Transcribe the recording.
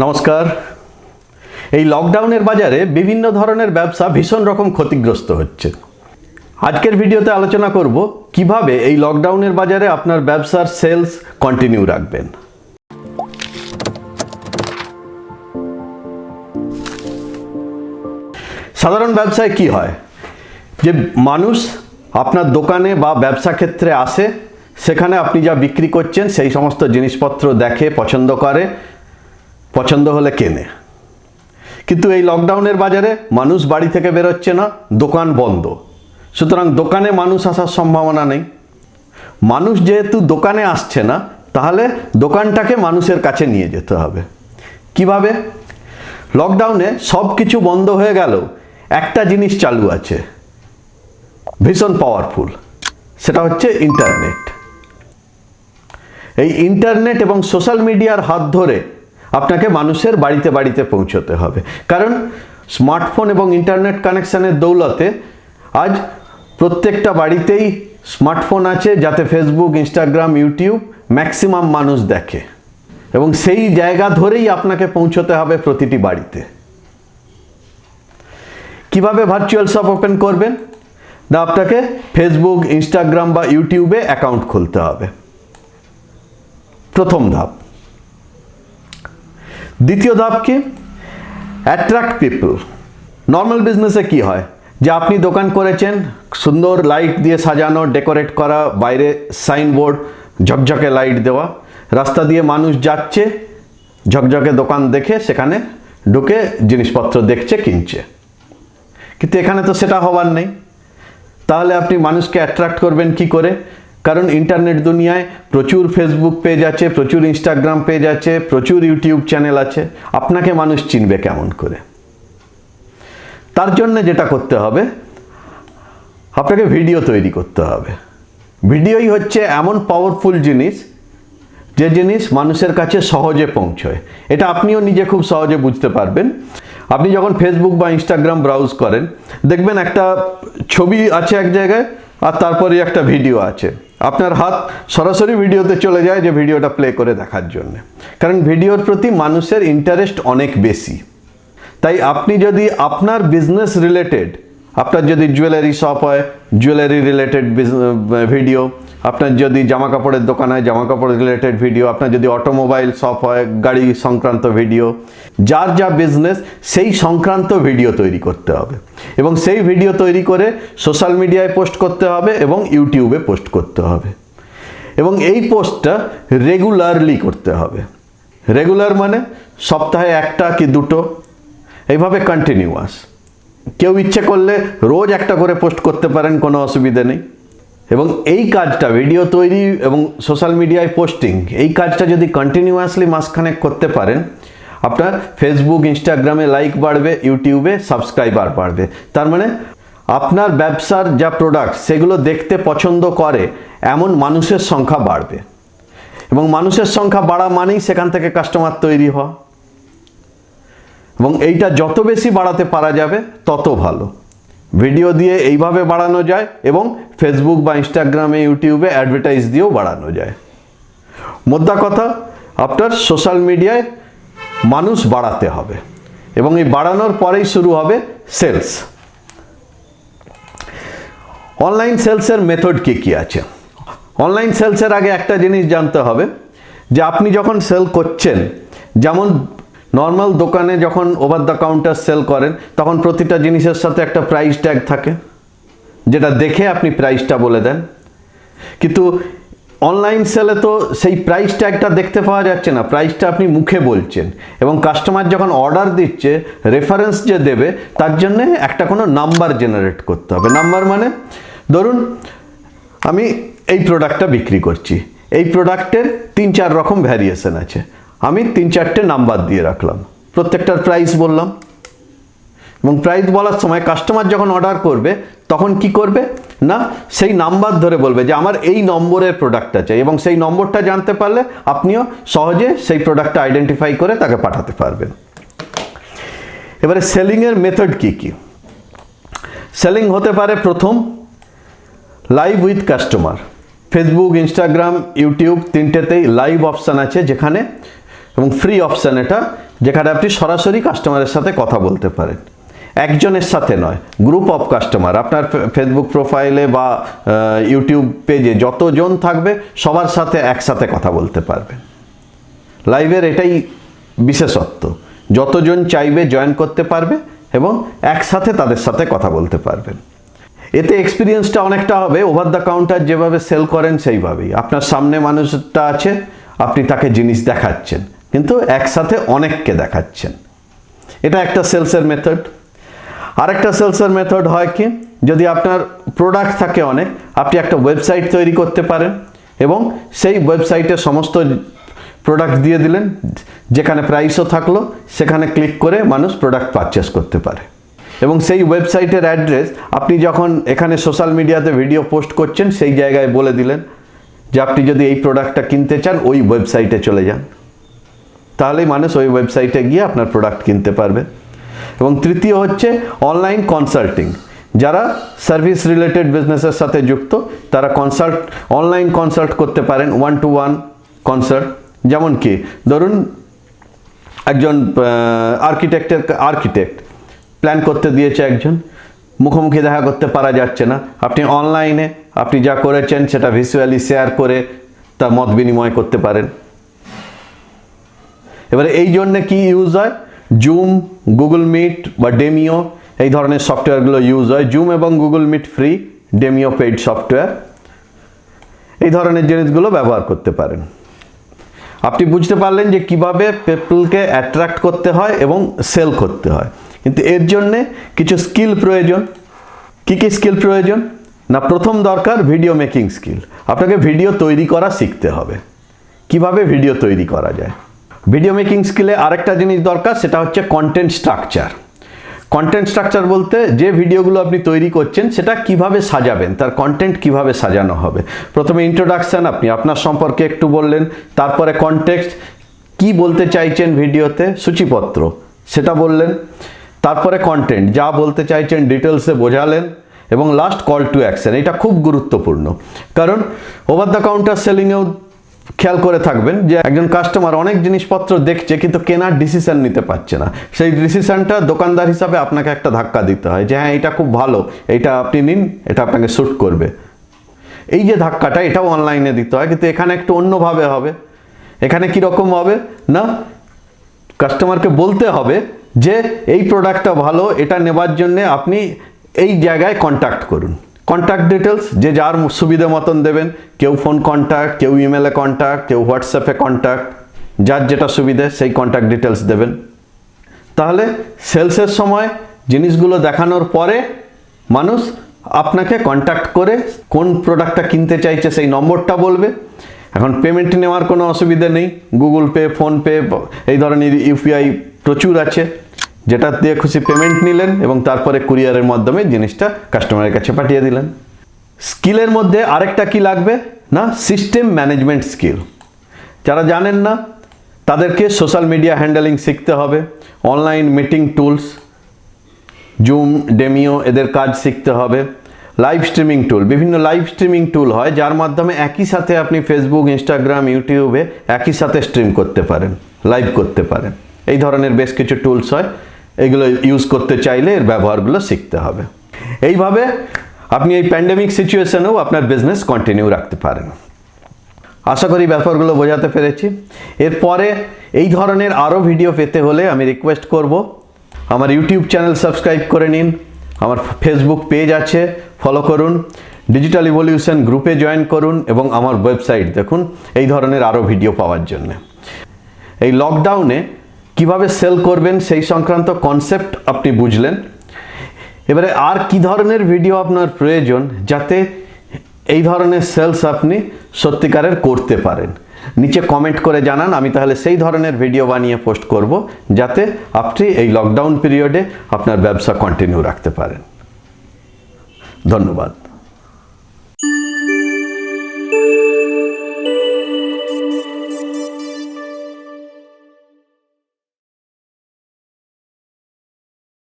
নমস্কার। এই লকডাউনের বাজারে বিভিন্ন ধরনের ব্যবসা ভীষণ রকম ক্ষতিগ্রস্ত হচ্ছে। আজকের ভিডিওতে আলোচনা করব কিভাবে এই লকডাউনের বাজারে আপনার ব্যবসার সেলস কন্টিনিউ রাখবেন। সাধারণ ব্যবসায় কি হয় যে মানুষ আপনার দোকানে বা ব্যবসা ক্ষেত্রে আসে, সেখানে আপনি যা বিক্রি করছেন সেই সমস্ত জিনিসপত্র দেখে পছন্দ করে, পছন্দ হলে কেনে। কিন্তু এই লকডাউনের বাজারে মানুষ বাড়ি থেকে বেরোচ্ছে না, দোকান বন্ধ, সুতরাং দোকানে মানুষ আসার সম্ভাবনা নেই। মানুষ যেহেতু দোকানে আসছে না, তাহলে দোকানটাকে মানুষের কাছে নিয়ে যেতে হবে। কিভাবে? লকডাউনে সব কিছু বন্ধ হয়ে গেল, একটা জিনিস চালু আছে, ভীষণ পাওয়ারফুল, সেটা হচ্ছে ইন্টারনেট। এই ইন্টারনেট এবং সোশ্যাল মিডিয়ার হাত ধরে আপনাকে মানুষের বাড়িতে বাড়িতে পৌঁছতে হবে। কারণ স্মার্টফোন এবং ইন্টারনেট কানেকশানের দৌলতে আজ প্রত্যেকটা বাড়িতেই স্মার্টফোন আছে, যাতে ফেসবুক, ইনস্টাগ্রাম, ইউটিউব ম্যাক্সিমাম মানুষ দেখে, এবং সেই জায়গা ধরেই আপনাকে পৌঁছতে হবে প্রতিটি বাড়িতে। কিভাবে ভার্চুয়াল শপ ওপেন করবেন? না, আপনাকে ফেসবুক, ইনস্টাগ্রাম বা ইউটিউবে অ্যাকাউন্ট খুলতে হবে, প্রথম ধাপ। দ্বিতীয় ধাপ কি? Attract people. নর্মাল বিজনেসে কি হয় যে আপনি দোকান করেছেন, সুন্দর লাইট দিয়ে সাজানো, ডেকোরেট করা, বাইরে সাইনবোর্ড, ঝকঝকে লাইট দেওয়া, রাস্তা দিয়ে মানুষ যাচ্ছে, ঝকঝকে দোকান দেখে সেখানে ঢুকে জিনিসপত্র দেখছে, কিনছে। কিন্তু এখানে তো সেটা হবার নেই। তাহলে আপনি মানুষকে অ্যাট্রাক্ট করবেন কি করে? কারণ ইন্টারনেট দুনিয়ায় প্রচুর ফেসবুক পেজ আছে, প্রচুর ইনস্টাগ্রাম পেজ আছে, প্রচুর ইউটিউব চ্যানেল আছে। আপনাকে মানুষ চিনবে কেমন করে? তার জন্য যেটা করতে হবে, আপনাকে ভিডিও তৈরি করতে হবে। ভিডিওই হচ্ছে এমন পাওয়ারফুল জিনিস, যে জিনিস মানুষের কাছে সহজে পৌঁছয়। এটা আপনিও নিজে খুব সহজে বুঝতে পারবেন। আপনি যখন ফেসবুক বা ইনস্টাগ্রাম ব্রাউজ করেন, দেখবেন একটা ছবি আছে এক জায়গায়, আর তারপরে একটা ভিডিও আছে। আপনার হাত সরাসরি ভিডিওতে চলে যায় যে ভিডিওটা প্লে করে দেখার জন্য, কারণ ভিডিওর প্রতি মানুষের ইন্টারেস্ট অনেক বেশি। তাই আপনি যদি আপনার বিজনেস রিলেটেড, আপনার যদি জুয়েলারি শপ হয়, জুয়েলারি রিলেটেড ভিডিও, আপনার যদি জামা কাপড়ের দোকান হয়, জামা কাপড় রিলেটেড ভিডিও, আপনার যদি অটোমোবাইল শপ হয়, গাড়ি সংক্রান্ত ভিডিও, যার যা বিজনেস সেই সংক্রান্ত ভিডিও তৈরি করতে হবে, এবং সেই ভিডিও তৈরি করে সোশ্যাল মিডিয়ায় পোস্ট করতে হবে এবং ইউটিউবে পোস্ট করতে হবে। এবং এই পোস্টটা রেগুলারলি করতে হবে। রেগুলার মানে সপ্তাহে একটা কি দুটো, এইভাবে কন্টিনিউয়াস। কেউ ইচ্ছে করলে রোজ একটা করে পোস্ট করতে পারেন, কোনো অসুবিধা নেই। এবং এই কাজটা, ভিডিও তৈরি এবং সোশ্যাল মিডিয়ায় পোস্টিং, এই কাজটা যদি কন্টিনিউয়াসলি মাসখানেক করতে পারেন, আপনার ফেসবুক, ইনস্টাগ্রামে লাইক বাড়বে, ইউটিউবে সাবস্ক্রাইবার বাড়বে। তার মানে আপনার ব্যবসার যা প্রোডাক্ট সেগুলো দেখতে পছন্দ করে এমন মানুষের সংখ্যা বাড়বে, এবং মানুষের সংখ্যা বাড়া মানেই সেখান থেকে কাস্টমার তৈরি হওয়া। এবং এইটা যত বেশি বাড়াতে পারা যাবে তত ভালো। ভিডিও দিয়ে এইভাবে বাড়ানো যায়, এবং ফেসবুক বা ইনস্টাগ্রামে, ইউটিউবে অ্যাডভার্টাইজ দিয়েও বাড়ানো যায়। মোদ্দা কথা, আপনার সোশ্যাল মিডিয়ায় মানুষ বাড়াতে হবে, এবং এই বাড়ানোর পরেই শুরু হবে সেলস। অনলাইন সেলসের মেথড কি আছে? অনলাইন সেলসের আগে একটা জিনিস জানতে হবে যে আপনি যখন সেল করছেন, যেমন নর্মাল দোকানে যখন ওভার দ্য কাউন্টার সেল করেন, তখন প্রতিটা জিনিসের সাথে একটা প্রাইস ট্যাগ থাকে, যেটা দেখে আপনি প্রাইসটা বলে দেন। কিন্তু অনলাইন সেলে তো সেই প্রাইস ট্যাগটা দেখতে পাওয়া যাচ্ছে না, প্রাইসটা আপনি মুখে বলছেন, এবং কাস্টমার যখন অর্ডার দিচ্ছে, রেফারেন্স যে দেবে, তার জন্য একটা কোনো নাম্বার জেনারেট করতে হবে। নাম্বার মানে, ধরুন আমি এই প্রোডাক্টটা বিক্রি করছি, এই প্রোডাক্টের 3-4 রকম ভ্যারিয়েশন আছে, আমি 3-4টে নাম্বার দিয়ে রাখলাম, প্রত্যেকটার প্রাইস বললাম। এবং প্রাইস বলার সময় কাস্টমার যখন অর্ডার করবে, তখন কি করবে না, সেই নাম্বার ধরে বলবে যে আমার এই নম্বরের প্রোডাক্টটা চাই, এবং সেই নম্বরটা জানতে পারলে আপনিও সহজে সেই প্রোডাক্টটা আইডেন্টিফাই করে তাকে পাঠাতে পারবেন। এবারে সেলিংয়ের মেথড কি? সেলিং হতে পারে প্রথম live with customer. Facebook, Instagram, YouTube তিনটেতেই লাইভ অপশান আছে, যেখানে এবং ফ্রি অপশান এটা, যেখানে আপনি সরাসরি কাস্টমারের সাথে কথা বলতে পারেন, একজনের সাথে নয়, গ্রুপ অফ কাস্টমার। আপনার ফেসবুক প্রোফাইলে বা ইউটিউব পেজে যতজন থাকবে সবার সাথে একসাথে কথা বলতে পারবেন। লাইভের এটাই বিশেষত্ব, যতজন চাইবে জয়েন করতে পারবে এবং একসাথে তাদের সাথে কথা বলতে পারবেন। এতে এক্সপিরিয়েন্সটা অনেকটা হবে ওভার দ্য কাউন্টার যেভাবে সেল করেন সেইভাবেই। আপনার সামনে মানুষটা আছে, আপনি তাকে জিনিস দেখাচ্ছেন, কিন্তু একসাথে অনেককে দেখাচ্ছেন। এটা একটা সেলসের মেথড। আরেকটা সেলসের মেথড হয় কি, যদি আপনার প্রোডাক্ট থাকে অনেক, আপনি একটা ওয়েবসাইট তৈরি করতে পারেন এবং সেই ওয়েবসাইটে সমস্ত প্রোডাক্ট দিয়ে দিলেন, যেখানে প্রাইসও থাকলো, সেখানে ক্লিক করে মানুষ প্রোডাক্ট পারচেস করতে পারে। এবং সেই ওয়েবসাইটের অ্যাড্রেস আপনি যখন এখানে সোশ্যাল মিডিয়াতে ভিডিও পোস্ট করছেন সেই জায়গায় বলে দিলেন যে আপনি যদি এই প্রোডাক্টটা কিনতে চান ওই ওয়েবসাইটে চলে যান, তাহলেই মানুষ ওই ওয়েবসাইটে গিয়ে আপনার প্রোডাক্ট কিনতে পারবে। এবং তৃতীয় হচ্ছে অনলাইন কনসাল্টিং। যারা সার্ভিস রিলেটেড বিজনেসের সাথে যুক্ত তারা অনলাইন কনসাল্ট করতে পারেন, 1-to-1 কনসাল্ট। যেমন কি ধরুন একজন আর্কিটেক্ট প্ল্যান করতে দিয়েছে একজন, মুখোমুখি দেখা করতে পারা যাচ্ছে না, আপনি অনলাইনে আপনি যা করেছেন সেটা ভিজুয়ালি শেয়ার করে তার মত বিনিময় করতে পারেন। এবারে এই জন্যে কি ইউজ হয়, জুম, গুগল মিট বা ডেমিও এই ধরনের সফটওয়্যারগুলো ইউজ হয়। জুম এবং Google Meet free, Demio paid software. এই ধরনের জিনিসগুলো ব্যবহার করতে পারেন। আপনি বুঝতে পারলেন যে কিভাবে পিপলকে অ্যাট্রাক্ট করতে হয় এবং সেল করতে হয়। কিন্তু এর জন্যে কিছু স্কিল প্রয়োজন। কি কি স্কিল প্রয়োজন না, প্রথম দরকার ভিডিও মেকিং স্কিল। আপনাকে ভিডিও তৈরি করা শিখতে হবে। কিভাবে ভিডিও তৈরি করা যায়, ভিডিও মেকিং স্কিলে আরেকটা জিনিস দরকার, সেটা হচ্ছে কন্টেন্ট স্ট্রাকচার। কন্টেন্ট স্ট্রাকচার বলতে যে ভিডিওগুলো আপনি তৈরি করছেন সেটা কিভাবে সাজাবেন, তার কন্টেন্ট কিভাবে সাজানো হবে। প্রথমে ইন্ট্রোডাকশান, আপনি আপনার সম্পর্কে একটু বললেন, তারপরে কনটেক্সট, কি বলতে চাইছেন ভিডিওতে, সূচিপত্র সেটা বললেন, তারপরে কন্টেন্ট, যা বলতে চাইছেন ডিটেলসে বোঝালেন, এবং লাস্ট কল টু অ্যাকশন। এটা খুব গুরুত্বপূর্ণ, কারণ ওভার দ্য কাউন্টার সেলিংয়েও খেয়াল করে থাকবেন যে একজন কাস্টমার অনেক জিনিসপত্র দেখছে কিন্তু কেনার ডিসিশন নিতে পারছে না। সেই ডিসিশনটা দোকানদার হিসাবে আপনাকে একটা ধাক্কা দিতে হয় যে হ্যাঁ এটা খুব ভালো, এটা আপনি নিন, এটা আপনাকে স্যুট করবে। এই যে ধাক্কাটা, এটাও অনলাইনে দিতে হয়, কিন্তু এখানে একটু অন্যভাবে হবে। এখানে কীরকম হবে না, কাস্টমারকে বলতে হবে যে এই প্রোডাক্টটা ভালো, এটা নেবার জন্যে আপনি এই জায়গায় কন্ট্যাক্ট করুন। কন্ট্যাক্ট ডিটেলস যে যার সুবিধা মতন দেবেন, কেউ ফোন কন্ট্যাক্ট, কেউ ইমেলে কন্ট্যাক্ট, কেউ হোয়াটসঅ্যাপে কন্ট্যাক্ট, যার যেটা সুবিধে সেই কন্ট্যাক্ট ডিটেলস দেবেন। তাহলে সেলসের সময় জিনিসগুলো দেখানোর পরে মানুষ আপনাকে কন্ট্যাক্ট করে কোন প্রোডাক্টটা কিনতে চাইছে সেই নম্বরটা বলবে। এখন পেমেন্ট নেওয়ার কোনো অসুবিধা নেই, গুগল পে, ফোনপে এই ধরনের ইউপিআই প্রচুর আছে, যেটা দিয়ে খুশি পেমেন্ট নিলেন এবং তারপরে কুরিয়ারের মাধ্যমে জিনিসটা কাস্টমারের কাছে পাঠিয়ে দিলেন। স্কিলের মধ্যে আরেকটা কি লাগবে না, সিস্টেম ম্যানেজমেন্ট স্কিল। যারা জানেন না তাদেরকে সোশ্যাল মিডিয়া হ্যান্ডেলিং শিখতে হবে, অনলাইন মিটিং টুলস, জুম, ডেমিও এদের কাজ শিখতে হবে, লাইভ স্ট্রিমিং টুল, বিভিন্ন লাইভ স্ট্রিমিং টুল হয় যার মাধ্যমে একই সাথে আপনি ফেসবুক, ইনস্টাগ্রাম, ইউটিউবে একই সাথে স্ট্রিম করতে পারেন, লাইভ করতে পারেন। এই ধরনের বেশ কিছু টুলস হয়, এগুলো ইউজ করতে চাইলে এর ব্যবহারগুলো শিখতে হবে। এইভাবে আপনি এই প্যান্ডেমিক সিচুয়েশনেও আপনার বিজনেস কন্টিনিউ রাখতে পারেন। আশা করি ব্যাপারগুলো বোঝাতে পেরেছি। এরপরে এই ধরনের আরও ভিডিও পেতে হলে আমি রিকোয়েস্ট করব আমার ইউটিউব চ্যানেল সাবস্ক্রাইব করে নিন, আমার ফেসবুক পেজ আছে ফলো করুন, ডিজিটাল ইভলিউশন গ্রুপে জয়েন করুন এবং আমার ওয়েবসাইট দেখুন এই ধরনের আরও ভিডিও পাওয়ার জন্য। এই লকডাউনে কিভাবে সেল করবেন সেই সংক্রান্ত কনসেপ্ট আপনি বুঝলেন। এবারে আর কি ধরনের ভিডিও আপনার প্রয়োজন যাতে এই ধরনের সেলস আপনি সত্যিকারের করতে পারেন, নিচে কমেন্ট করে জানান। আমি তাহলে সেই ধরনের ভিডিও বানিয়ে পোস্ট করব যাতে আপনি এই লকডাউন পিরিয়ডে আপনার ব্যবসা কন্টিনিউ রাখতে পারেন। ধন্যবাদ।